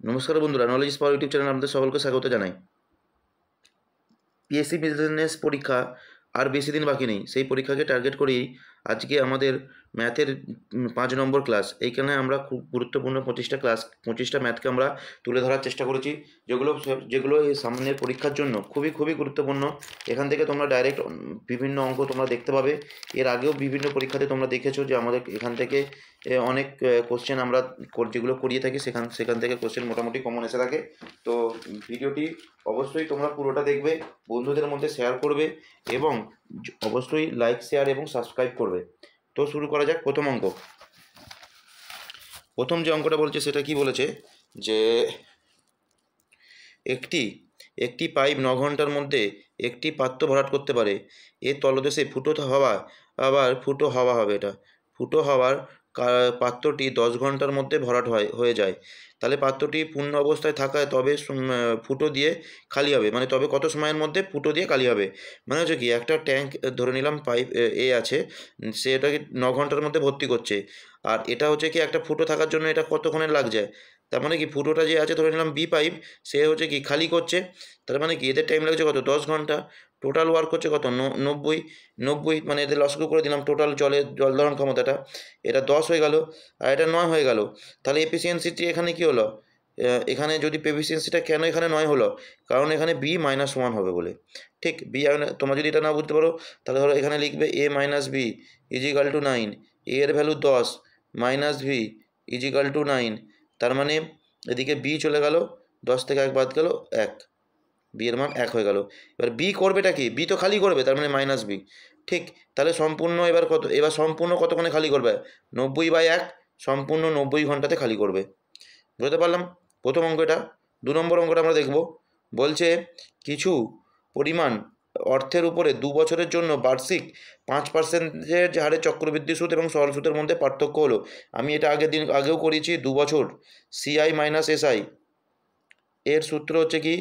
নমস্কার বন্ধুরা, নলেজ পাওয়ার ইউটিউব চ্যানেলে আপনাদের সকলকে স্বাগত জানাই। পিএসসি বিজনেস পরীক্ষা আর বেশি দিন বাকি নেই। সেই পরীক্ষাকে টার্গেট করেই আজকে আমাদের ম্যাথের 5 নম্বর ক্লাস। এইখানে আমরা খুব গুরুত্বপূর্ণ 25টা ম্যাথকে আমরা তুলে ধরার চেষ্টা করেছি, যেগুলো এই সামনের পরীক্ষার জন্য খুবই গুরুত্বপূর্ণ। এখান থেকে তোমরা ডাইরেক্ট বিভিন্ন অঙ্ক তোমরা দেখতে পাবে। এর আগেও বিভিন্ন পরীক্ষাতে তোমরা দেখেছো যে আমাদের এখান থেকে অনেক কোশ্চেন আমরা যেগুলো করিয়ে থাকি, সেখান থেকে কোশ্চেন মোটামুটি কমন এসে থাকে। তো ভিডিওটি অবশ্যই তোমরা পুরোটা দেখবে, বন্ধুদের মধ্যে শেয়ার করবে এবং অবশ্যই লাইক, শেয়ার এবং সাবস্ক্রাইব করবে। তো শুরু করা যাক। প্রথম যে অঙ্কটা বলছে সেটা কি বলেছে, যে একটি পাইপ 9 ঘন্টার মধ্যে একটি পাত্র ভরাট করতে পারে। এর তলদেশে ফুটো হাওয়া হবে। এটা ফুটো হাওয়ার পাত্রটি 10 ঘন্টার মধ্যে ভরাট হয়ে যায়। তাহলে পাত্রটি পূর্ণ অবস্থায় থাকায় তবে ফুটো দিয়ে খালি হবে, মানে তবে কত সময়ের মধ্যে ফুটো দিয়ে খালি হবে। মানে হচ্ছে কি, একটা ট্যাঙ্ক ধরে নিলাম, পাইপ আছে, সে এটাকে 9 ঘন্টার মধ্যে ভর্তি করছে। আর এটা হচ্ছে কি, একটা ফুটো থাকার জন্য এটা কতক্ষণে লাগছে। তার মানে কি, ফুটোটা যে আছে ধরে নিলাম বি পাইপ, সে হচ্ছে কি খালি করছে। তার মানে কি এদের টাইম লাগছে কত, 10 ঘন্টা। টোটাল ওয়ার্ক হচ্ছে কত, 90, মানে এদের লসকু করে দিলাম। টোটাল জল ধারণ ক্ষমতাটা এটা 10 হয়ে গেল, আর এটা 9 হয়ে গেল। তাহলে এফিসিয়েন্সিটি এখানে কি হলো, এখানে যদি এফিসিয়েন্সিটা কেন এখানে 9 হলো, কারণ এখানে B-1 হবে বলে। ঠিক, তোমরা যদি এটা না বুঝতে পারো তাহলে ধরো এখানে লিখবে A-B = 9, এ এর ভ্যালু 10, -V = 9। তার মানে এদিকে বি চলে গেল, 10 থেকে 1 বাদ গেল 1, বি এর মান 1 হয়ে গেল। এবার বি করবেটা কি, বি তো খালি করবে, তার মানে -B। ঠিক, তাহলে সম্পূর্ণ কতক্ষণে খালি করবে, 90/1, সম্পূর্ণ 90 ঘন্টাতে খালি করবে। বুঝতে পারলাম প্রথম অঙ্কটা। 2 নম্বর অঙ্কটা আমরা দেখব। বলছে কিছু পরিমাণ অর্থের উপরে 2 বছরের জন্য বার্ষিক 5% হারে চক্রবৃদ্ধি সুদ এবং সরল সুদের মধ্যে পার্থক্য হলো। আমি এটা আগেও করেছি। 2 বছর CI - SI এর সূত্র হচ্ছে কি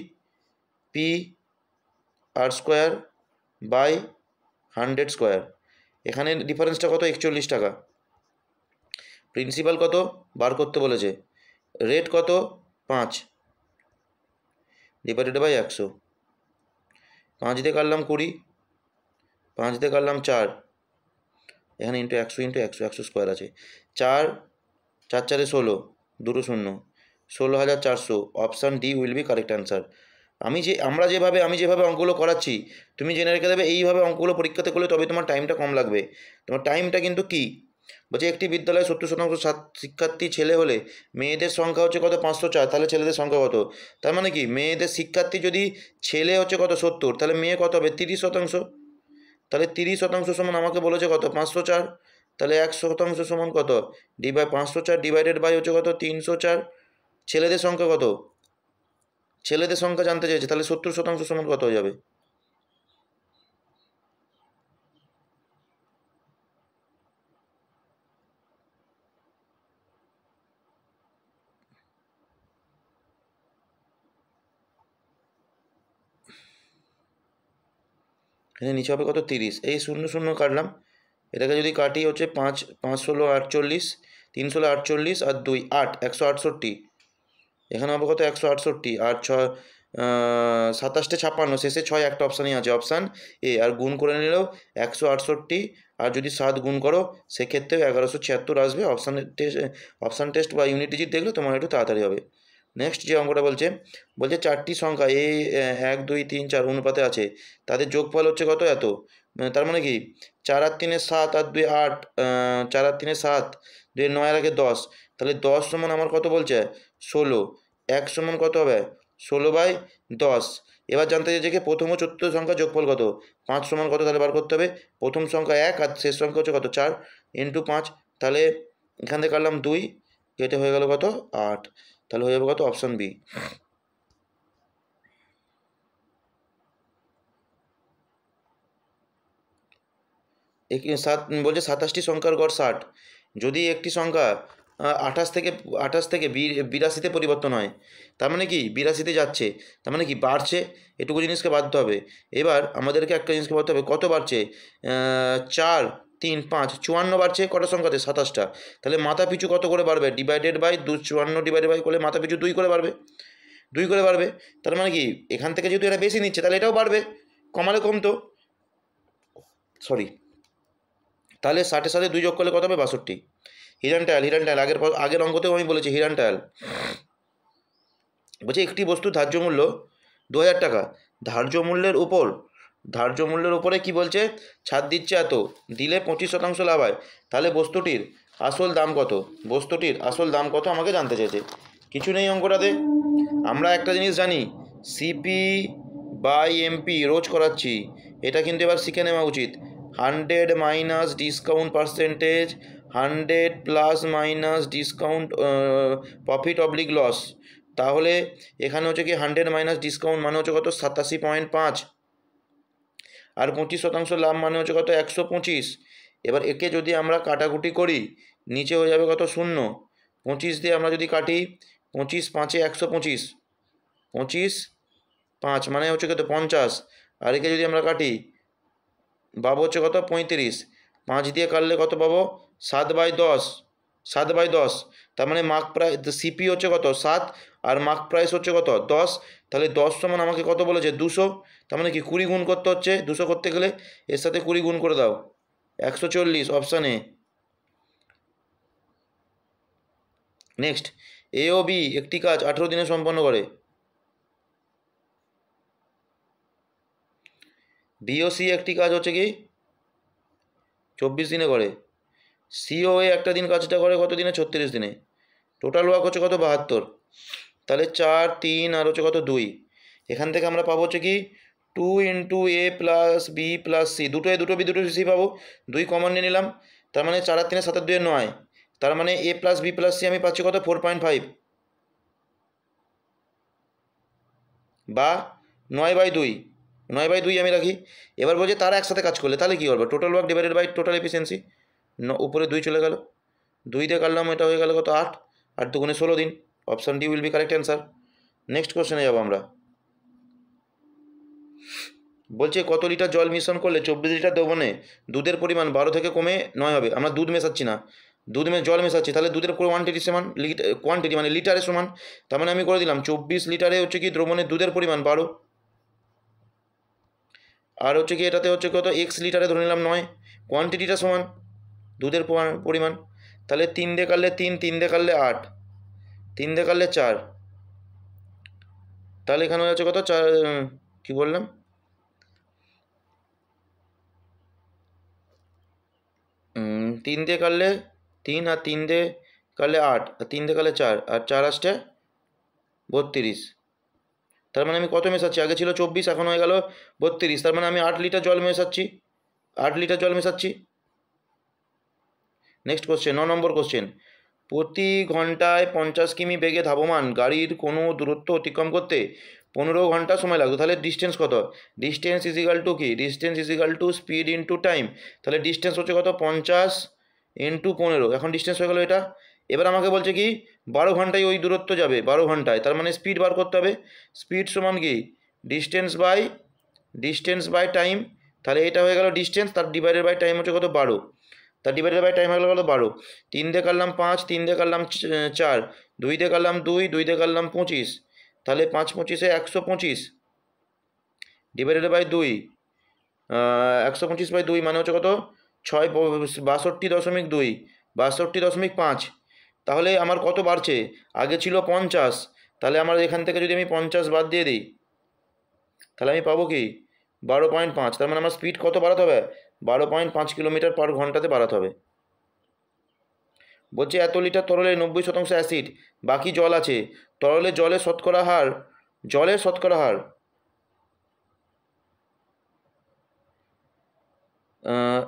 PR²/100²। এখানে ডিফারেন্সটা কত, 41 টাকা। প্রিন্সিপাল কত বার করতে বলেছে, রেট কত 5 / 100। 5 দিয়ে কাটলাম 20, 5 দিয়ে কাটলাম 4, এখানে × 100 আছে। 4 4 4 16, 2 0, 16,400। Option D will be correct answer. আমি যেভাবে অঙ্কগুলো করাচ্ছি, তুমি জেনে রেখে দেবে, এইভাবে অঙ্কগুলো পরীক্ষাতে করলে তবে তোমার টাইমটা কম লাগবে। তোমার টাইমটা কিন্তু কি বলছে, একটি বিদ্যালয়ে 70% শিক্ষার্থী ছেলে হলে মেয়েদের সংখ্যা হচ্ছে কত, 504। তাহলে ছেলেদের সংখ্যা কত, তার মানে কি মেয়েদের শিক্ষার্থী যদি ছেলে হচ্ছে কত 70, তাহলে মেয়ে কত হবে 30%। তাহলে 30% সমান আমাকে বলেছে কত, 504। তাহলে 100% সমান কত, 504 ডিভাইডেড বাই হচ্ছে কত, 304। ছেলেদের সংখ্যা কত, ছেলেদের সংখ্যা জানতে চাইছে, তাহলে 70% সমান কত হয়ে যাবে। এখানে নিচে হবে কত, 30। এই 0 0 কাটলাম, এটাকে যদি কাটি হচ্ছে 5 5 16 48, 3 16 48 আর 2 8, 168। এখানে হবে কত, 168। আর 6 27টে 56, শেষে 6 একটা অপশানই আছে, অপশান এ। আর গুণ করে নিলেও 168, আর যদি 7 গুণ করো সেক্ষেত্রেও 1176 আসবে। অপশান টেস্ট বা ইউনিট ডিজিট দেখলে তোমার একটু তাড়াতাড়ি হবে। নেক্সট যে অঙ্কটা বলছে 4টি সংখ্যা এই 1 2 3 4 অনুপাতে আছে, তাদের যোগফল হচ্ছে কত, এত। তার মানে কি 4 আর 3 7 আর 2 8, 4 আর 3 7, 2 9 আর 1 10। তাহলে 10 সমান আমার কত বলছে, 16। 1 সমান কত হবে, 16/10। এবার জানতে চাইছে যে প্রথম ও চতুর্থ সংখ্যা যোগফল কত। 5 সমান কত, তাহলে বার করতে হবে প্রথম সংখ্যা 1 আর শেষ সংখ্যা হচ্ছে কত, 4 × 5। তাহলে এখান থেকে কাটলাম 2, কেটে হয়ে গেল কত, 8। তাহলে হয়ে যাবে কত, অপশান বি। বলছে 27টি সংখ্যার গড় 60। যদি একটি সংখ্যা 28 থেকে 82-তে পরিবর্তন হয়, তার মানে কি 82-তে যাচ্ছে, তার মানে কি বাড়ছে। এটুকু জিনিসকে বাড়তে হবে। এবার আমাদেরকে একটা জিনিসকে বাড়তে হবে, কত বাড়ছে, 4 3 5 54 বাড়ছে কটা সংখ্যাতে 27টা। তাহলে মাথা পিছু কত করে বাড়বে? ডিভাইডেড বাই 54 ডিভাইডেড বাই করলে মাথা পিছু 2 করে বাড়বে, 2 করে বাড়বে। তার মানে কি এখান থেকে যেহেতু এরা বেশি নিচ্ছে তাহলে এটাও বাড়বে, কমালে কমতো, সরি। তাহলে 60-এর সাথে 2 যোগ করলে কত হবে? 62। হিরান টায়াল, হিরান টায়াল আগের অঙ্কতেও আমি বলেছি হিরান টায়াল। বলছে একটি বস্তুর ধার্য মূল্য 2000 টাকা, ধার্য মূল্যের উপরে কি বলছে? ছাড় দিচ্ছে এত, দিলে 25% লাভ হয়। তাহলে বস্তুটির আসল দাম কত? বস্তুটির আসল দাম কত আমাকে জানতে চেয়েছে। কিছু নেই অঙ্কটাতে। আমরা একটা জিনিস জানি, সিপি বাই এমপি রোজ করাচ্ছি, এটা কিন্তু এবার শিখে নেওয়া উচিত। 100 minus discount percentage, 100 plus minus discount profit oblique loss. তাহলে এখানে হচ্ছে কি 100 মাইনাস ডিসকাউন্ট মানে হচ্ছে কত? 87.5, আর 25% লাভ মানে হচ্ছে কত? 125। এবার একে যদি আমরা কাটাকুটি করি নিচে হয়ে যাবে কত? 0। 25 দিয়ে আমরা যদি কাটি, 25 5-এ 125, 25 5 মানে হচ্ছে কত? 50। আর একে যদি আমরা কাটি পাবো হচ্ছে কত? 35। 5 দিয়ে কাটলে কত পাবো? 7/10, 7/10। তার মানে মার্ক প্রাইস সিপি হচ্ছে কত? 7, আর মার্ক প্রাইস হচ্ছে কত? 10। তাহলে 10 সমান আমাকে কত বলেছে? 200। তার মানে কি 20 গুণ করতে হচ্ছে, 200 করতে গেলে এর সাথে 20 গুণ করে দাও, 140, অপশান এ। নেক্সট, এ ও বি একটি কাজ 18 দিনে সম্পন্ন করে, বি ও সি একটি কাজ হচ্ছে কি 24 দিনে করে, সিও এ একটা দিন কাজটা করে কত দিনে? 36 দিনে। টোটাল ওয়ার্ক হচ্ছে কত? 72। তাহলে 4 3 আর হচ্ছে কত? 2। এখান থেকে আমরা পাবো হচ্ছে কি 2 ইন্টু এ প্লাস বি প্লাস সি, দুটো এ দুটো বি দুটো সি পাবো, 2 কমন নিয়ে নিলাম। তার মানে 4 আর 3 7 আর 2 9। তার মানে এ প্লাস বি প্লাস সি আমি পাচ্ছি কত? 4.5 বা 9/2, 9/2 আমি রাখি। এবার বলছে তারা একসাথে কাজ করলে তাহলে কী করবো? Total work divided by total efficiency, উপরে 2 চলে গেল, 2 দিয়ে কাটলাম, এটা হয়ে গেল কত? 8, 8 দুগুণে 16 দিন। Option D will be correct answer. Next কোশ্চেনে যাবো আমরা। বলছে কত লিটার জল মিশ্রণ করলে 24 লিটার দ্রবণে দুধের পরিমাণ 12 থেকে কমে 9 হবে। আমরা দুধ মেশাচ্ছি না, জল মেশাচ্ছি, তাহলে দুধের কোয়ান্টিটি সমান কোয়ান্টিটি মানে লিটারে সমান। তার মানে আমি করে দিলাম 24 লিটারে হচ্ছে কি দ্রবণে দুধের পরিমাণ 12, আর হচ্ছে কি এটাতে হচ্ছে কত? এক্স লিটারে ধরে নিলাম 9, কোয়ান্টিটিটা সমান দুধের পরিমাণ। তাহলে 3 দিয়ে কাটলে 3, 3 দিয়ে কাটলে 8, 3 দিয়ে কাটলে 4। তাহলে এখানে হচ্ছে কত? 4, কী বললাম? 3 দিয়ে কাটলে 3, আর 3 দিয়ে কাটলে 8, আর 3 দিয়ে কাটলে 4, আর 4 আসছে 32। তার মানে আমি কত মেশাচ্ছি? আগে ছিল 24, এখন হয়ে গেল 32। তার মানে আমি 8 লিটার জল মেশাচ্ছি, 8 লিটার জল মেশাচ্ছি। নেক্সট কোশ্চেন, 9 নম্বর কোশ্চেন। প্রতি ঘন্টায় 50 কিমি বেগে ধাবমান গাড়ির কোনো দূরত্ব অতিক্রম করতে 15 ঘন্টা সময় লাগতো। তাহলে ডিস্টেন্স কত? ডিস্টেন্স ইজিক্যাল টু কি? Distance equal to speed into time. তাহলে ডিস্টেন্স হচ্ছে কত? 50 ইন্টু 15। এখন ডিস্টেন্স হয়ে গেল এটা। এবার আমাকে বলছে কি 12 ঘন্টায় ওই দূরত্ব যাবে, 12 ঘন্টায়। তার মানে স্পিড বার করতে হবে। স্পিড সমান কি? Distance by time. তাহলে এটা হয়ে গেল ডিস্টেন্স, তার ডিভাইডেড বাই টাইম হচ্ছে কত? 12। তার ডিভাইডেড বাই টাইম হয়ে গেল 12। 3 দিয়ে কাটলাম 5, 3 দিয়ে কাটলাম 4, 2 দিয়ে কাটলাম 2, 2 দিয়ে কাটলাম 25। তাহলে 5 5-এ 125 ডিভাইডেড বাই 2, 125/2 মানে হচ্ছে কত? 6 62.2, 62.5। তাহলে আমার কত বাড়ছে? আগে ছিল 50, তাহলে আমার এখান থেকে যদি আমি 50 বাদ দিয়ে দিই তাহলে আমি পাবো কি 12.5। তার মানে আমার স্পিড কত বাড়াতে হবে? 12.5 কিলোমিটার পার ঘন্টাতে বাড়াতে হবে। বলছে এত লিটার তরলে 90% অ্যাসিড, বাকি জল আছে। তরলে জলের শতকরা হার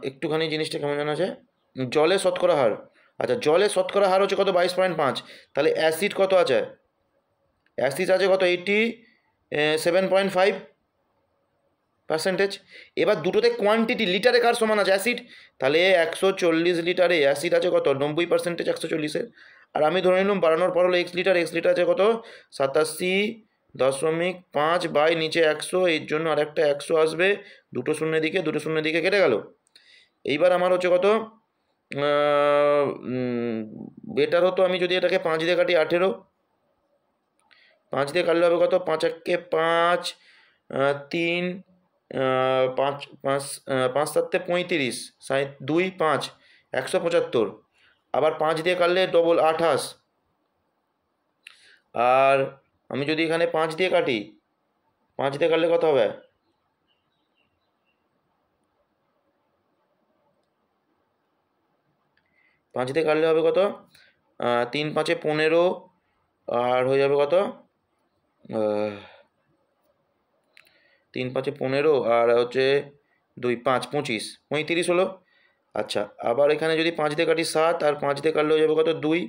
একটুখানি জিনিসটা কেমন জানা আছে? জলের শতকরা হার, আচ্ছা জলের শতকরা হার হচ্ছে কত? 22.5। তাহলে অ্যাসিড কত আছে? অ্যাসিড আছে কত? 87.5%। এবার দুটোতে কোয়ান্টিটি লিটারে কার সমান আছে? অ্যাসিড। তাহলে 140 লিটারে অ্যাসিড আছে কত? 90% 140-এর। আর আমি ধরে নিলাম বাড়ানোর পর হলো এক্স লিটার আছে কত? 87.5 বাই নিচে 100, এর জন্য আর একটা 100 আসবে, দুটো শূন্যের দিকে কেটে গেল। এইবার আমার হচ্ছে কত, বেটার হতো আমি যদি এটাকে 5 দিয়ে কাটি 18, 5 দিয়ে কাটলে হবে কত, 5 একে 5, 3, 5 5 5 7 35, 2 5 175, আবার 5 দিয়ে কাটলে ডবল 28, আর আমি যদি এখানে 5 দিয়ে কাটি, 5 দিয়ে কাটলে কত হবে, 5 দিয়ে কাটলে হবে কত, 3 5 15, আর হয়ে যাবে কত, 3 5 15, আর হচ্ছে 2 5 25, 35 হলো। আচ্ছা, আবার এখানে যদি 5 দিয়ে কাটি 7, আর 5 দিয়ে কাটলে হয়ে যাবে কত 2,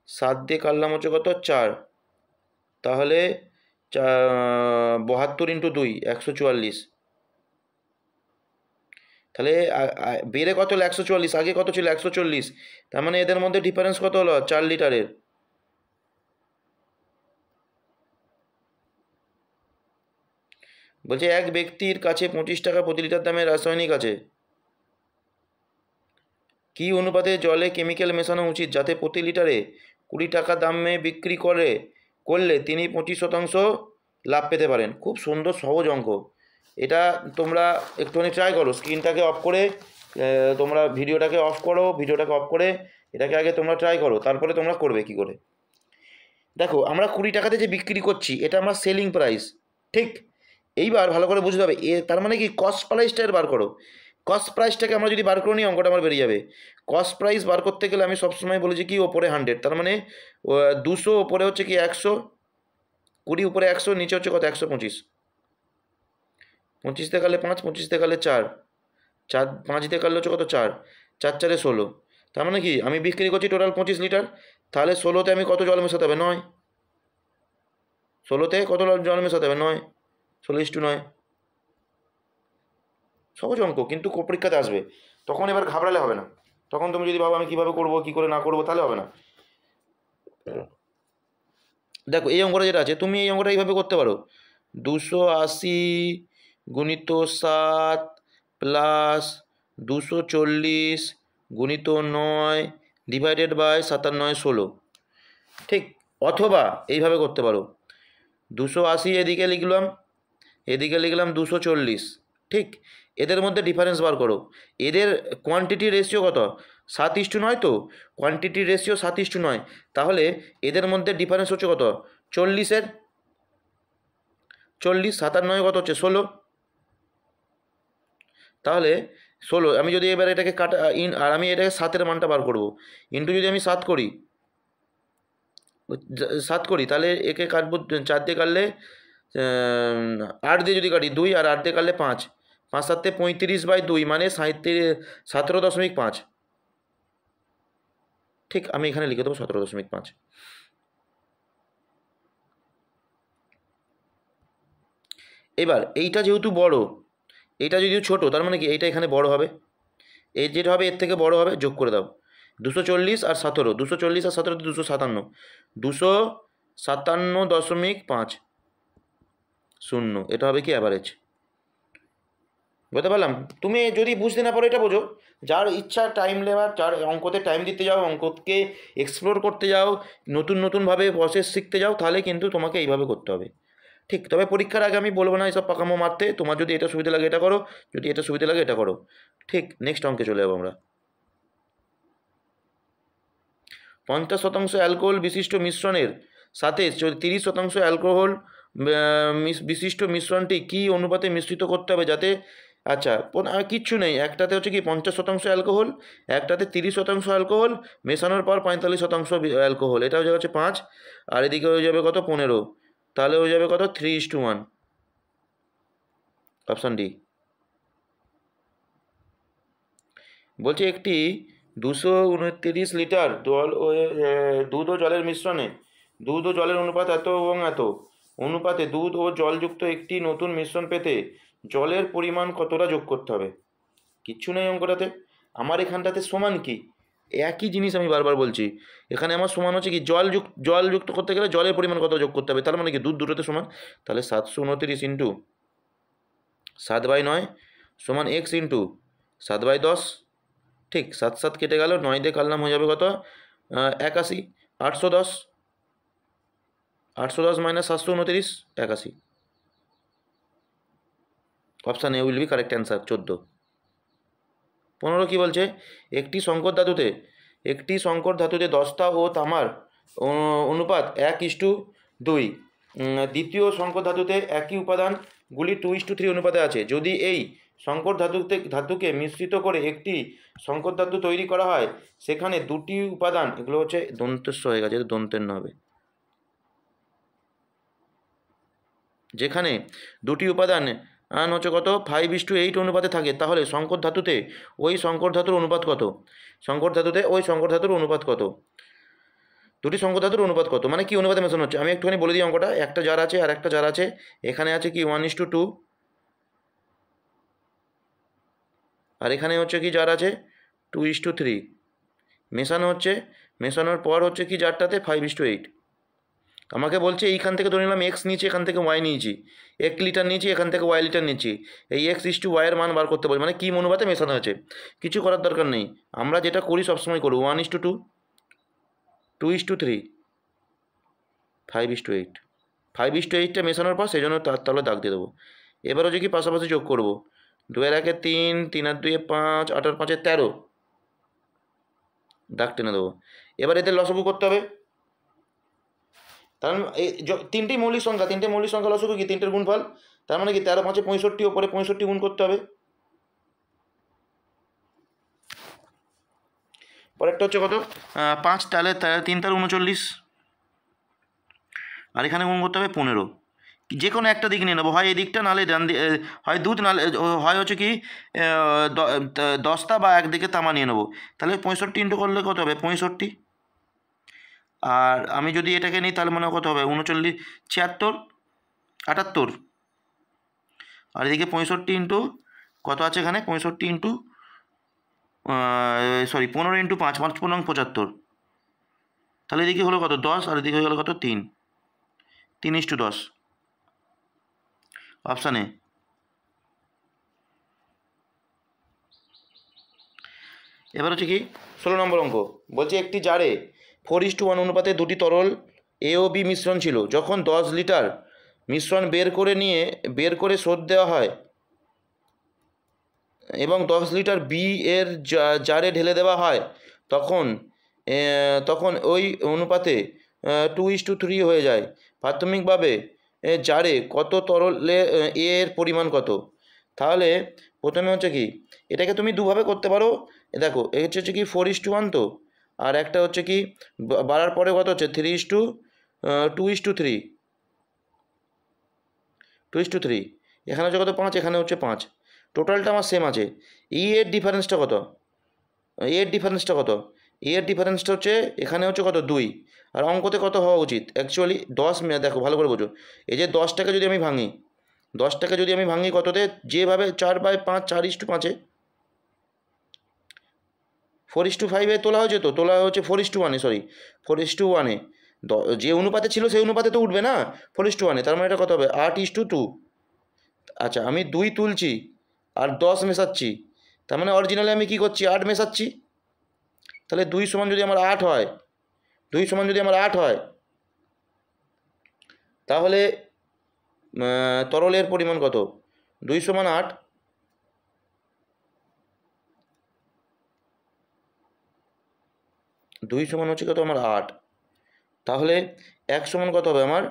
7 দিয়ে কাটলাম হচ্ছে কত 4, তাহলে 72 ইন্টু 2 144, তাহলে বেড়ে কত হলো 144, আগে কত ছিল 140, তার মানে এদের মধ্যে ডিফারেন্স কত হলো 4 লিটারের। বলছে এক ব্যক্তির কাছে 25 টাকা প্রতি লিটার দামের রাসায়নিক আছে, কি অনুপাতে জলে কেমিক্যাল মেশানো উচিত যাতে প্রতি লিটারে 20 টাকা দামে বিক্রি করলে তিনি 25% লাভ পেতে পারেন? খুব সুন্দর সহজ অঙ্ক। এটা তোমরা একটুখানি ট্রাই করো, স্ক্রিনটাকে অফ করে, তোমরা ভিডিওটাকে অফ করে এটাকে আগে তোমরা ট্রাই করো, তারপরে তোমরা করবে কি করে। দেখো, আমরা 20 টাকাতে যে বিক্রি করছি এটা আমরা সেলিং প্রাইস, ঠিক? এইবার ভালো করে বুঝতে হবে, তার মানে কি কস্ট প্রাইসটা বার করো। কস্ট প্রাইসটাকে আমরা যদি বার করে নিই, অঙ্কটা আমার বেরিয়ে যাবে। কস্ট প্রাইস বার করতে গেলে আমি সবসময় বলেছি কি ওপরে 100, তার মানে 200, ওপরে হচ্ছে কি 100, 20 উপরে 100, নিচে হচ্ছে কত 125, 25 দিয়ে কাটলে 5, 25 দিয়ে কাটলে 4, 5 দিয়ে কাটলে হচ্ছে কত 4, 4 4 16, তার মানে কি আমি বিক্রি করছি টোটাল 25 লিটার, তাহলে 16তে আমি কত জল মেশাতে হবে 9, 16তে কত জল মেশাতে হবে 9, 16:9। সহজ অঙ্ক, কিন্তু পরীক্ষাতে আসবে, তখন এবার ঘাবড়ালে হবে না। তখন তুমি যদি ভাবো আমি কীভাবে করবো, কী করে না করবো, তাহলে হবে না। দেখো এই অঙ্কটা যেটা আছে, তুমি এই অঙ্কটা এইভাবে করতে পারো, 280 গুণিত 7 প্লাস 240 গুণিত 9 ডিভাইডেড বাই 7 9 16, ঠিক? অথবা এইভাবে করতে পারো, 280 এদিকে লিখলাম, এদিকে লিখলাম 240, ঠিক? এদের মধ্যে ডিফারেন্স বার করো। এদের কোয়ান্টিটি রেশিও কত, 7:9, তো কোয়ান্টিটি রেশিও 7:9, তাহলে এদের মধ্যে ডিফারেন্স হচ্ছে কত 40-এর, 40, 7 আর 9 কত হচ্ছে 16, তাহলে 16, আমি যদি এবার এটাকে কাটা আর আমি এটাকে 7-এর মানটা বার করবো, ইন্টু যদি আমি 7 করি, তাহলে একে কাটবো 4 দিয়ে কাটলে, 8 দিয়ে যদি কাটি 2, আর 8 দিয়ে কাটলে 5, 5 7 35/2 মানে 17.5, ঠিক? আমি এখানে লিখে দেবো 17.5। এবার এইটা যেহেতু বড়, এইটা যদিও ছোট, তার মানে কি এইটা এখানে বড় হবে, এই যেটা হবে এর থেকে বড় হবে, যোগ করে দাও 240 আর 17, 240 আর 17 257, 257.50, এটা হবে কি অ্যাভারেজ। বুঝতে পারলাম? তুমি যদি বুঝতে না পারো এটা বোঝো, যার ইচ্ছা টাইম নেওয়ার, যার অঙ্কতে টাইম দিতে যাও, অঙ্ককে এক্সপ্লোর করতে যাও, নতুন নতুনভাবে প্রসেস শিখতে যাও, তাহলে কিন্তু তোমাকে এইভাবে করতে হবে, ঠিক? তবে পরীক্ষার আগে আমি বলবো না এসব পাকামো মারতে, তোমার যদি এটা সুবিধা লাগে এটা করো, যদি এটা সুবিধা লাগে এটা করো, ঠিক? নেক্সট অঙ্কে চলে যাবো আমরা। 50% অ্যালকোহল বিশিষ্ট মিশ্রণের সাথে 30% অ্যালকোহল বিশিষ্ট মিশ্রণটি কী অনুপাতে মিশ্রিত করতে হবে যাতে, আচ্ছা কিচ্ছু নেই, একটাতে হচ্ছে কি 50% অ্যালকোহল, একটাতে 30% অ্যালকোহল, মেশানোর পর 45% অ্যালকোহল, এটা হয়ে যাচ্ছে 5, আর এদিকে হয়ে যাবে কত 15, তাহলে হয়ে যাবে কত 3:1, অপশান ডি। বলছে একটি 229 লিটার দুধ ও জলের মিশ্রণে দুধ ও জলের অনুপাত এত এবং এত অনুপাতে দুধ ও জলযুক্ত একটি নতুন মিশ্রণ পেতে জলের পরিমাণ কতটা যোগ করতে হবে? কিচ্ছু নেই অঙ্কটাতে, আমার এখানটাতে সমান কি, একই জিনিস আমি বারবার বলছি, এখানে আমার সমান হচ্ছে কি জল যুক্ত করতে গেলে জলের পরিমাণ কত যোগ করতে হবে, তার মানে কি দুধ দুটোতে সমান, তাহলে 729 ইন্টু 7/9 সমান x ইন্টু 7/10, ঠিক 7 7 কেটে গেল, 9 দিয়ে কাটলাম হয়ে যাবে কত 81, 810, 810 - 729, 81। Option A will be correct answer. 14। 15 কি বলছে, একটি সংকর ধাতুতে দস্তা ও তামার অনুপাত 1:2। দ্বিতীয় সংকর ধাতুতে একই উপাদানগুলি 2:3 অনুপাতে আছে। যদি এই সংকর ধাতুকে মিশ্রিত করে একটি সংকর ধাতু তৈরি করা হয়, সেখানে দুটি উপাদান, এগুলো হচ্ছে দন্তেস্ব হয়ে গেছে, দন্তের হবে, যেখানে দুটি উপাদান হচ্ছে কত 5:8 অনুপাতে থাকে, তাহলে সংকর ধাতুতে ওই সংকর ধাতুর অনুপাত কত? দুটি সংকর ধাতুর অনুপাত কত মানে কি অনুপাতে মেশানো হচ্ছে? আমি একটুখানি বলে দিই অঙ্কটা। একটা জার আছে আর একটা জার আছে, এখানে আছে কি 1:2, আর এখানে হচ্ছে কি জার আছে 2:3। মেশানো হচ্ছে, মেশানোর পর হচ্ছে কি জারটাতে 5:8। আমাকে বলছে এইখান থেকে ধরে নিলাম এক্স নিয়েছি, এখান থেকে ওয়াই নিয়েছি, 1 লিটার নিয়েছি, এখান থেকে ওয়াই লিটার নিয়েছি, এই x:y এর মান বার করতে পারি, মানে কি অনুপাতে মেশানো হয়েছে। কিছু করার দরকার নেই, আমরা যেটা করি সবসময় করবো 1:2, 2:3, 5:8। 5:8টা মেশানোর পর সেই জন্য তাহলে দাগ দিয়ে দেবো। এবার হচ্ছে কি পাশাপাশি যোগ করবো, 2 এর 1 3, 3 আর 2 5, 8 আর 5 13, দাগ টেনে দেবো। এবার এদের লসাগু করতে হবে, তার মানে তিনটে মৌলিক সংখ্যা লসাগু কি 3টের গুণফল, তার মানে কি 13 5 65, ওপরে 65 গুণ করতে হবে। পরেরটা হচ্ছে কত 5, তাহলে 3 তার 39, আর এখানে গুণ করতে হবে 15। যে কোনো একটা দিক নিয়ে নেবো, হয় এই দিকটা, নাহলে ডান দিক, হয় দুধ, নাহলে হয় হচ্ছে কি দস্তা বা একদিকে তামা নিয়ে নেবো। তাহলে 65 ইন্টু করলে কত হবে 65, আর আমি যদি এটাকে নিই তাহলে মনে কত হবে 39, 76, 78, আর এদিকে 65 ইন্টু কত আছে এখানে 65 ইন্টু 15 ইন্টু 5, 5 15 75, তাহলে এদিকে হলো কত 10, আর এদিকে হয়ে গেলো কত 3, 3:10। Option A. এবার হচ্ছে কি 16 নম্বর অঙ্ক, বলছে একটি জারে 4:1 অনুপাতে দুটি তরল এ ও বি মিশ্রণ ছিল। যখন 10 লিটার মিশ্রণ বের করে শোধ দেওয়া হয় এবং 10 লিটার বি এর জারে ঢেলে দেওয়া হয়, তখন ওই অনুপাতে 2:3 হয়ে যায়। প্রাথমিকভাবে জারে কত তরলে এর পরিমাণ কত? তাহলে প্রথমে হচ্ছে কি এটাকে তুমি দুভাবে করতে পারো। দেখো এই হচ্ছে কি 4:1 তো, আর একটা হচ্ছে কি বাড়ার পরে কত হচ্ছে 2:3, এখানে হচ্ছে কত 5, এখানে হচ্ছে 5, টোটালটা আমার সেম আছে। এর ডিফারেন্সটা কত? এর ডিফারেন্সটা হচ্ছে এখানে হচ্ছে কত 2, আর অঙ্কতে কত হওয়া উচিত অ্যাকচুয়ালি 10। দেখো ভালো করে বোঝো, এই যে 10টাকে যদি আমি ভাঙি কততে, যেভাবে 4/5, 4:5, 4:5 তোলা হয়েছে, তো তোলা হচ্ছে 4:1, 4:1, যে অনুপাতে ছিল সেই অনুপাতে তো উঠবে না 4:1, তার মানে এটা কত হবে 8:2। আচ্ছা আমি 2 তুলছি আর 10 মেশাচ্ছি, তার মানে অরিজিনালি আমি কি করছি 8 মেশাচ্ছি। তাহলে 2 সমান যদি আমার 8 হয়, তাহলে তরলের পরিমাণ কত? 2 সমান 8, 2 সমান হচ্ছে কত আমার 8, তাহলে 1 সমান কত হবে আমার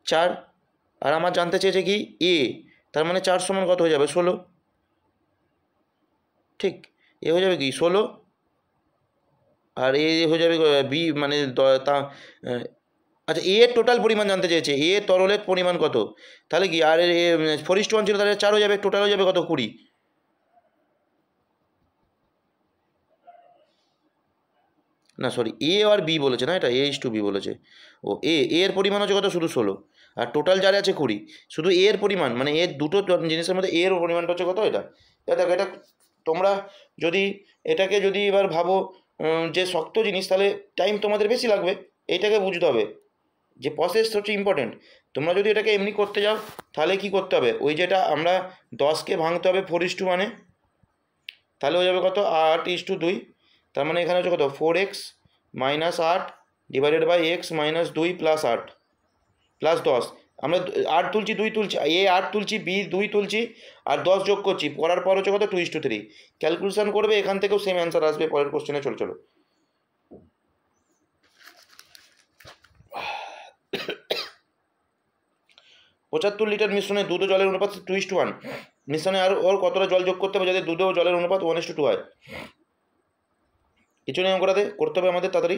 4, আর আমার জানতে চেয়েছে কি এ, তার মানে 4 সমান কত হয়ে যাবে 16, ঠিক এ হয়ে যাবে কি 16, আর এ হয়ে যাবে বি, মানে আচ্ছা এ এর টোটাল পরিমাণ জানতে চেয়েছে, এ তরলের পরিমাণ কত, তাহলে কি আর 4:1 ছিল, তাহলে 4 হয়ে যাবে, টোটাল হয়ে যাবে কত 20। না সরি, এ আর বি বলেছে না, এটা A:B বলেছে। ও এর পরিমাণ হচ্ছে কত শুধু 16, আর টোটাল যারে আছে 20, শুধু এর পরিমাণ মানে এর দুটো জিনিসের মধ্যে এর পরিমাণটা হচ্ছে কত এটা। দেখো এটা তোমরা এটাকে যদি এবার ভাবো যে শক্ত জিনিস, তাহলে টাইম তোমাদের বেশি লাগবে। এইটাকে বুঝতে হবে যে প্রসেস হচ্ছে ইম্পর্টেন্ট। তোমরা যদি এটাকে এমনি করতে যাও তাহলে কি করতে হবে, ওই যেটা আমরা 10কে ভাঙতে হবে 4:1, তাহলে হয়ে যাবে কত 8:2, তার মানে এখানে হচ্ছে কত 4x minus 8 divided by x minus 2 plus 8 plus 10। আমরা 8 তুলছি, 2 তুলছি, এ 8 তুলছি, বি 2 তুলছি, আর 10 যোগ করছি, করার পর হচ্ছে কত 2:3। ক্যালকুলেশন করবে, এখান থেকেও সেম অ্যান্সার আসবে। পরের কোশ্চেনে চলো চলো। 75 লিটার মিশ্রণে দুধ ও জলের অনুপাত 2:1। মিশ্রণে আর ওর কতটা জল যোগ করতে হবে যাতে দুধ ও জলের অনুপাত 1:2 হয়? কিছু নিয়ম করতে হবে আমাদের তাড়াতাড়ি।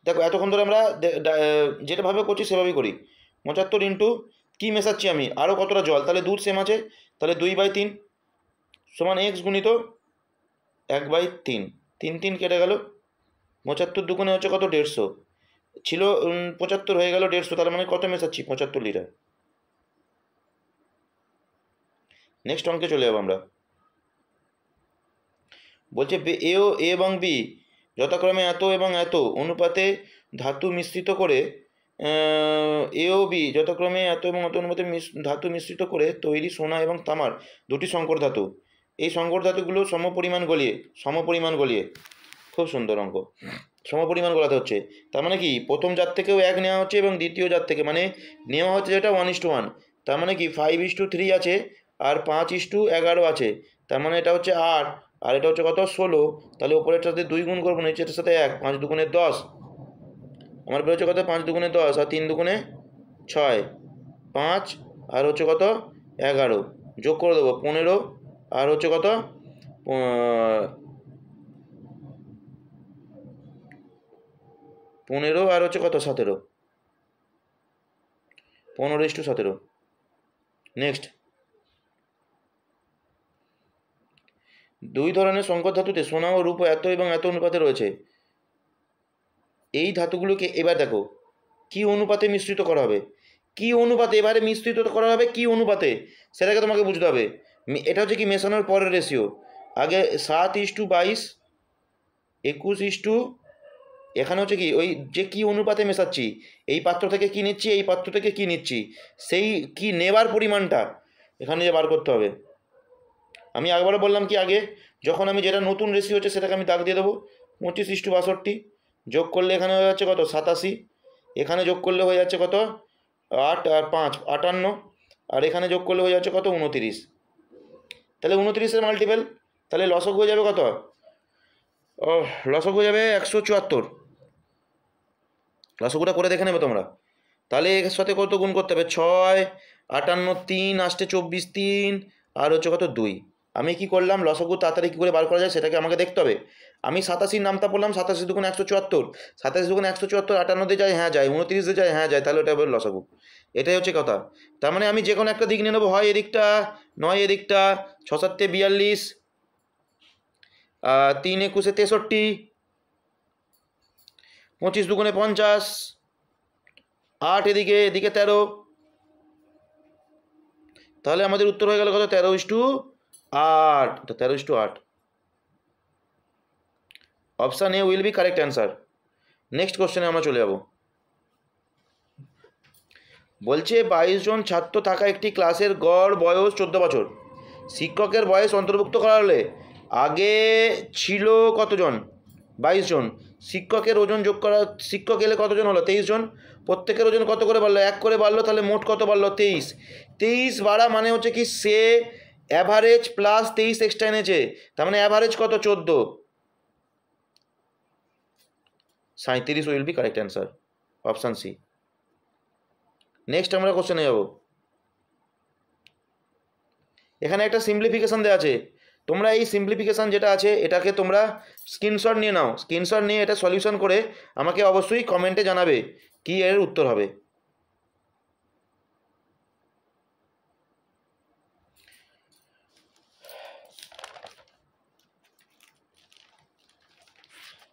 দেখো এতক্ষণ ধরে আমরা যেটাভাবে করছি সেভাবেই করি। 75 ইন্টু কী মেশাচ্ছি আমি, আরও কতটা জল, তাহলে দুধ সেম আছে, তাহলে 2/3 সমান এক্স গুণিত 1/3। 3 কেটে গেল, 75 দুগুণে হচ্ছে কত 150, ছিল 75 হয়ে গেল 150, তার মানে কত মেশাচ্ছি 75 লিটার। নেক্সট অঙ্কে চলে যাবো আমরা। বলছে এ এবং বি যথাক্রমে এত এবং এত অনুপাতে ধাতু মিশ্রিত করে এ ও বি যথাক্রমে এত এবং এত অনুপাতে ধাতু মিশ্রিত করে তৈরি সোনা এবং তামার দুটি সংকর ধাতু। এই সংকর ধাতুগুলো সমপরিমাণ গলিয়ে খুব সুন্দর অঙ্ক, সমপরিমাণ গলাতে হচ্ছে। তার মানে কি প্রথম জাত থেকেও 1 নেওয়া হচ্ছে এবং দ্বিতীয় জাত থেকে মানে নেওয়া হচ্ছে যেটা 1:1, তার মানে কি 5:3 আছে আর 5:11 আছে, তার মানে এটা হচ্ছে 8 আর এটা হচ্ছে কত 16। তাহলে ওপরের সাথে 2 গুণ করবো, নিচের সাথে 1, 5 দুগুণে 10, আমার বেরোচ্ছে কত 5 দুগুণে 10 আর 3 দুগুণে 6, 5 আর হচ্ছে কত 11, যোগ করে দেবো 15 আর হচ্ছে কত 15 আর হচ্ছে কত 17, 15:17। নেক্সট, দুই ধরনের সংকর ধাতুতে সোনা ও রূপো এত এবং এত অনুপাতে রয়েছে। এই ধাতুগুলোকে এবার দেখো কি অনুপাতে মিশ্রিত করা হবে, কি অনুপাতে এবারে মিশ্রিত করা হবে, কি অনুপাতে সেটাকে তোমাকে বুঝতে হবে। এটা হচ্ছে কি মেশানোর পরের রেশিও, আগে 7:22, 21, এখানে হচ্ছে কি ওই যে কি অনুপাতে মেশাচ্ছি, এই পাত্র থেকে কি নিচ্ছি, এই পাত্র থেকে কি নিচ্ছি, সেই কি নেবার পরিমাণটা এখানে যে বার করতে হবে। আমি একবারও বললাম কি আগে, যখন আমি যেটা নতুন রেশিও হচ্ছে সেটাকে আমি দাগ দিয়ে দেবো 25:62, যোগ করলে এখানে হয়ে যাচ্ছে কত 87, এখানে যোগ করলে হয়ে যাচ্ছে কত 8 আর 5 58, আর এখানে যোগ করলে হয়ে যাচ্ছে কত 29। তাহলে 29-এর মাল্টিপল, তাহলে লসক হয়ে যাবে কত, লসক হয়ে যাবে 174। লসগুটা করে দেখে নেবে তোমরা। তাহলে এর সাথে কত গুণ করতে হবে 6, 58, 3 আসছে 24, 3 আর হচ্ছে কত 2। আমি কি করলাম লসগু তাড়াতাড়ি কী করে বার করা যায় সেটাকে আমাকে দেখতে হবে। আমি 87 নামটা পড়লাম, 87 দুগুণে 174, 87 দুগুণে 174, 58 যায় হ্যাঁ যায়, 29 যায় হ্যাঁ যায়, তাহলে ওটা হবে লসগু। এটাই হচ্ছে কথা। তার মানে আমি যে কোনো একটা দিক নিয়ে নেবো, হয় এদিকটা নয় এদিকটা, 6 7 42, 3 21 63, 25 দুগুণে 50, 8 এদিকে 13, তাহলে আমাদের উত্তর হয়ে গেল কত 13:8, 13:8। Option A will be correct answer. Next কোশ্চেনে আমরা চলে যাব। বলছে 22 জন ছাত্র থাকা একটি ক্লাসের গড় বয়স 14 বছর। শিক্ষকের বয়স অন্তর্ভুক্ত করা হলে আগে ছিল কতজন 22 জন, শিক্ষকের ওজন যোগ করা, শিক্ষক এলে কতজন হলো 23 জন, প্রত্যেকের ওজন কত করে বাড়লো 1 করে বাড়লো, তাহলে মোট কত বাড়লো 23। 23 বাড়া মানে হচ্ছে কি সে অ্যাভারেজ প্লাস 23 এক্সট্রা এনেছে, তার মানে অ্যাভারেজ কত 14, 37 will be correct answer, option C. Next আমরা কোশ্চেনে যাব। এখানে একটা সিম্পলিফিকেশান দেওয়া আছে, তোমরা এই সিম্পলিফিকেশান যেটা আছে এটাকে তোমরা স্ক্রিনশট নিয়ে নাও, স্ক্রিনশট নিয়ে এটা সলিউশন করে আমাকে অবশ্যই কমেন্টে জানাবে কি এর উত্তর হবে।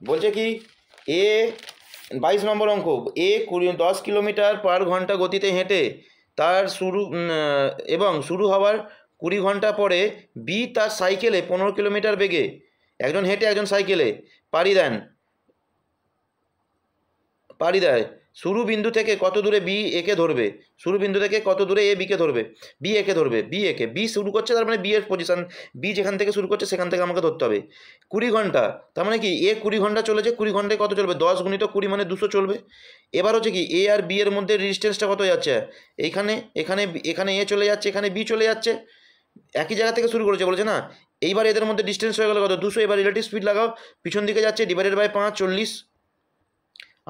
বলছে কি এ 22 নম্বর অঙ্ক, এ 10 কিলোমিটার পার ঘন্টা গতিতে হেঁটে তার শুরু হওয়ার 20 ঘন্টা পরে বি তার সাইকেলে 15 কিলোমিটার বেগে, একজন হেঁটে একজন সাইকেলে পাড়ি দেয় শুরু বিন্দু থেকে কত দূরে বি একে ধরবে, শুরু বিন্দু থেকে কত দূরে এ বিকে ধরবে, বি একে ধরবে, বি শুরু করছে, তার মানে বি এর পজিশন, বি যেখান থেকে শুরু করছে সেখান থেকে আমাকে ধরতে হবে। 20 ঘন্টা, তার মানে কি এ 20 ঘন্টা চলেছে, 20 ঘন্টায় কত চলবে, 10 গুণিত 20 মানে 200 চলবে। এবার হচ্ছে কি এ আর বি এর মধ্যে ডিস্টেন্সটা কত যাচ্ছে, এইখানে এখানে এখানে এ চলে যাচ্ছে, এখানে বি চলে যাচ্ছে, একই জায়গা থেকে শুরু করেছে বলেছে না। এইবার এদের মধ্যে ডিস্টেন্স হয়ে গেল কত, 200। এবার রিলেটিভ স্পিড লাগাও, পিছন দিকে যাচ্ছে, ডিভাইডেড বাই 5, 40।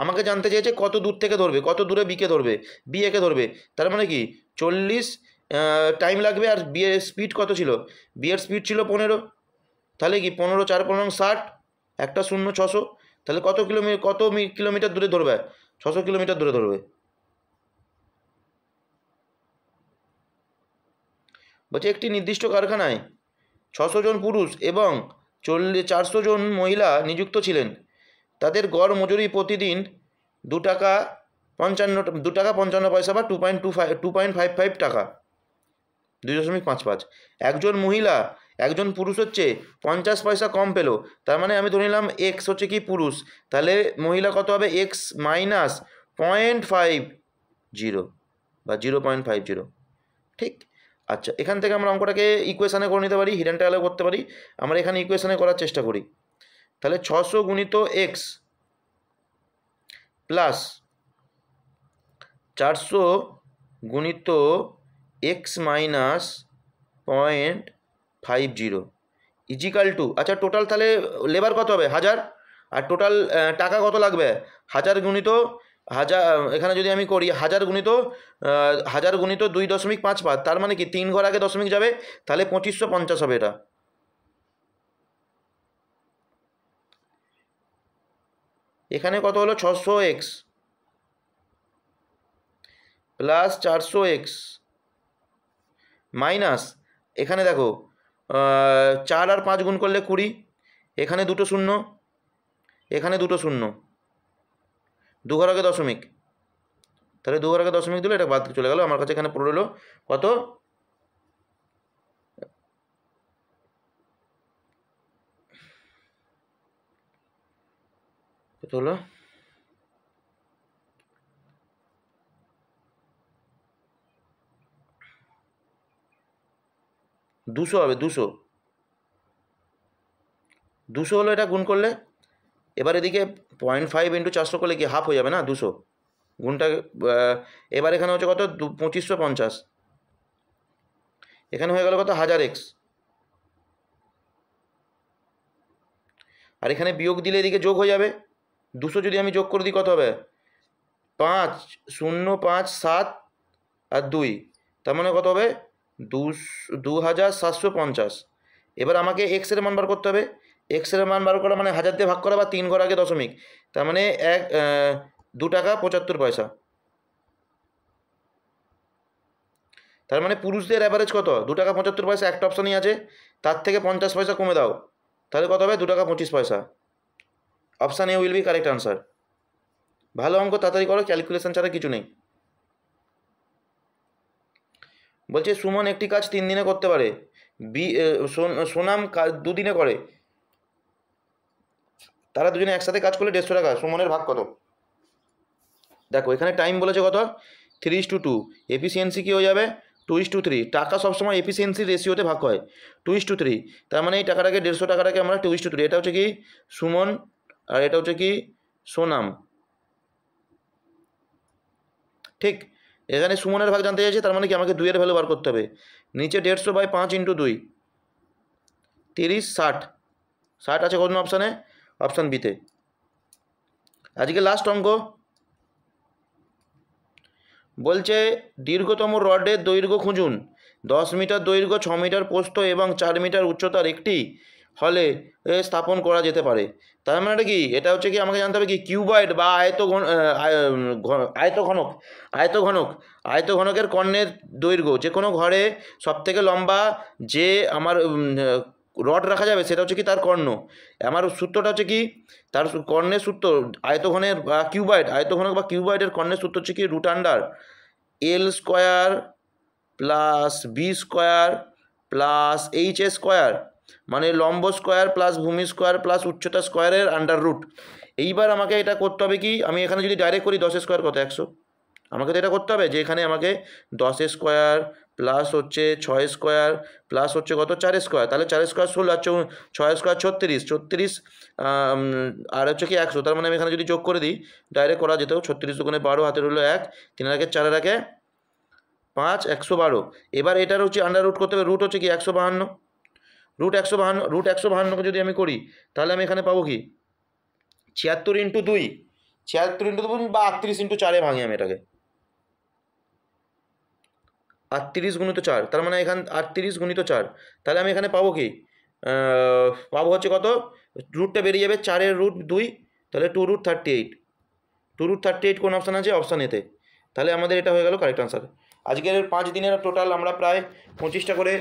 আমাকে জানতে চেয়েছে কত দূর থেকে ধরবে, কত দূরে বিকে ধরবে, বি একে ধরবে, তার মানে কি 40 টাইম লাগবে। আর বি এর স্পিড কত ছিল, বি এর স্পিড ছিল 15, তাহলে কি 15 4 15 60, একটা 0 600, তাহলে কত কিলোমিটার দূরে ধরবে, 600 কিলোমিটার দূরে ধরবে। বলছে একটি নির্দিষ্ট কারখানায় 600 জন পুরুষ এবং 400 জন মহিলা নিযুক্ত ছিলেন। তাদের গড় মজুরি প্রতিদিন 2 টাকা 55 পয়সা বা 2.55 টাকা, 2.55। একজন মহিলা একজন পুরুষ হচ্ছে 50 পয়সা কম পেলো, তার মানে আমি ধরে নিলাম এক্স হচ্ছে কি পুরুষ, তাহলে মহিলা কত হবে, এক্স মাইনাস 0.50 বা 0.50, ঠিক। আচ্ছা, এখান থেকে আমরা অঙ্কটাকে ইকুয়েশানে করে নিতে পারি, হিডেন ট্রায়ালে করতে পারি। আমরা এখানে ইকুয়েশানে করার চেষ্টা করি। তাহলে 600 গুণিত এক্স প্লাস 400 গুণিত এক্স মাইনাস 0.50 ইজিক্যাল টু, আচ্ছা টোটাল তাহলে লেবার কত হবে 1000, আর টোটাল টাকা কত লাগবে 1000 গুণিত 1000, এখানে যদি আমি করি 1000 গুণিত 2.55, তার মানে কি 3 ঘর আগে দশমিক যাবে, তাহলে 2550 হবে এটা। এখানে কত হলো 600x প্লাস 400x মাইনাস, এখানে দেখো 4 আর 5 গুণ করলে 20, এখানে দুটো শূন্য, এখানে দুটো শূন্য, 2 ঘর আগে দশমিক, তাহলে 2 ঘর আগে দশমিক দিলে এটা বাদ চলে গেল। আমার কাছে এখানে পড়ে রইল কত, কত হলো 200 হবে, 200 হলো এটা গুণ করলে। এবার এদিকে 0.5 ইন্টু 400 করলে কি হাফ হয়ে যাবে না 200 গুণটা। এবার এখানে হচ্ছে কত 2550, এখানে হয়ে গেল কত 1000x, আর এখানে বিয়োগ দিলে এদিকে যোগ হয়ে যাবে, 200 যদি আমি যোগ করে দিই কত হবে 5 0 5 7 আর 2, তার মানে কত হবে 2750। এবার আমাকে এক্স এর মান বার করতে হবে, এক্স এর মান বার করা মানে 1000 দিয়ে ভাগ করা বা 3 ঘর আগে দশমিক, তার মানে 2 টাকা 75 পয়সা। তার মানে পুরুষদের অ্যাভারেজ কত 2 টাকা 75 পয়সা, একটা অপশানই আছে, তার থেকে 50 পয়সা কমে দাও, তাহলে কত হবে 2 টাকা 25 পয়সা। Option A will be correct answer. ভালো অঙ্ক তাড়াতাড়ি করো, ক্যালকুলেশন ছাড়া কিছু নেই। বলছে সুমন একটি কাজ 3 দিনে করতে পারে, সোনাম 2 দিনে করে, তারা দুজনে একসাথে কাজ করলে 150 টাকা, সুমনের ভাগ কত। দেখো এখানে টাইম বলেছে কত 3:2, এফিসিয়েন্সি কী হয়ে যাবে 2:3। টাকা সবসময় এফিসিয়েন্সি রেশিওতে ভাগ হয় 2:3, তার মানে এই টাকাটাকে 150 টাকাটাকে আমরা 2:3, এটা হচ্ছে কি সুমন আর এটা হচ্ছে কি সোনাম, ঠিক। এখানে সুমনের ভাগ জানতে চাইছে, তার মানে কি আমাকে 2 এর ভ্যালু বার করতে হবে। নিচে 150 বাই 5 ইন্টু 2 30 60, 60 আছে কোন অপশানে, অপশান বিতে। আজকে লাস্ট অঙ্ক বলছে দীর্ঘতম রডের দৈর্ঘ্য খুঁজুন। 10 মিটার দৈর্ঘ্য, 6 মিটার প্রস্থ এবং 4 মিটার উচ্চতার একটি হলে স্থাপন করা যেতে পারে। তার মানে কি এটা হচ্ছে কি আমাকে জানতে হবে কি কিউবয়েড বা আয়তঘনকের কর্ণের দৈর্ঘ্য। যে কোনো ঘরে সবথেকে লম্বা যে আমার রড রাখা যাবে সেটা হচ্ছে কি তার কর্ণ। আমার সূত্রটা হচ্ছে কি তার কর্ণের সূত্র, আয়তঘনের বা কিউবয়েড, আয়তঘনক বা কিউবয়েডের কর্ণের সূত্র হচ্ছে কি √L square plus B square plus H square, মানে লম্ব স্কোয়ার প্লাস ভূমি স্কোয়ার প্লাস উচ্চতা স্কোয়ারের √। এইবার আমাকে এটা করতে হবে কি, আমি এখানে যদি ডাইরেক্ট করি 10 স্কোয়ার কত 100, আমাকে তো এটা করতে হবে যে এখানে আমাকে 10 স্কোয়ার প্লাস হচ্ছে 6 স্কোয়ার প্লাস হচ্ছে কত 4 স্কোয়ার, তাহলে 4 স্কোয়ার 16 আর 6 স্কোয়ার 36, আর হচ্ছে কি 100, তার মানে আমি এখানে যদি যোগ করে দিই ডাইরেক্ট করা যেত, 36 দুগুণে 12, হাতের হলো 1, 3 এর 4 এর 5, 112। এবার এটার হচ্ছে আন্ডার রুট করতে হবে, রুট হচ্ছে কি 152, রুট 152কে যদি আমি করি তাহলে আমি এখানে পাবো কি 76 ইন্টু 2, 76 ইন্টু 2 বা 38 ইন্টু 4 ভাঙি আমি এটাকে, 38 গুণিত 4, তার মানে এখানে 38 গুণিত 4, তাহলে আমি এখানে পাবো কি পাবো হচ্ছে কত, রুটটা বেরিয়ে যাবে 4 রুট 2, তাহলে 2√38, 2√38 কোন অপশান আছে, অপশান এতে, তাহলে আমাদের এটা হয়ে গেল কারেক্ট আনসার। আজকের 5 দিনের টোটাল আমরা প্রায় 25টা করে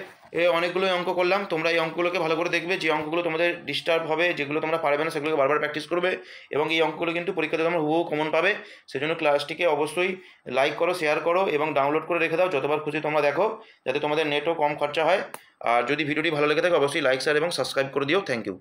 অনেকগুলো অঙ্ক করলাম। তোমরা এই অঙ্কগুলোকে ভালো করে দেখবে, যে অঙ্কগুলো তোমাদের ডিস্টার্ব হবে, যেগুলো তোমরা পারবে না সেগুলোকে বারবার প্র্যাকটিস করবে, এবং এই অঙ্কগুলো কিন্তু পরীক্ষাতে তোমরা হুবহু কমন পাবে। সেজন্য ক্লাসটিকে অবশ্যই লাইক করো, শেয়ার করো এবং ডাউনলোড করে রেখে দাও, যতবার খুশি তোমরা দেখো, যাতে তোমাদের নেটও কম খরচা হয়। আর যদি ভিডিওটি ভালো লেগে থাকে অবশ্যই লাইক, শেয়ার এবং সাবস্ক্রাইব করে দিও। Thank you.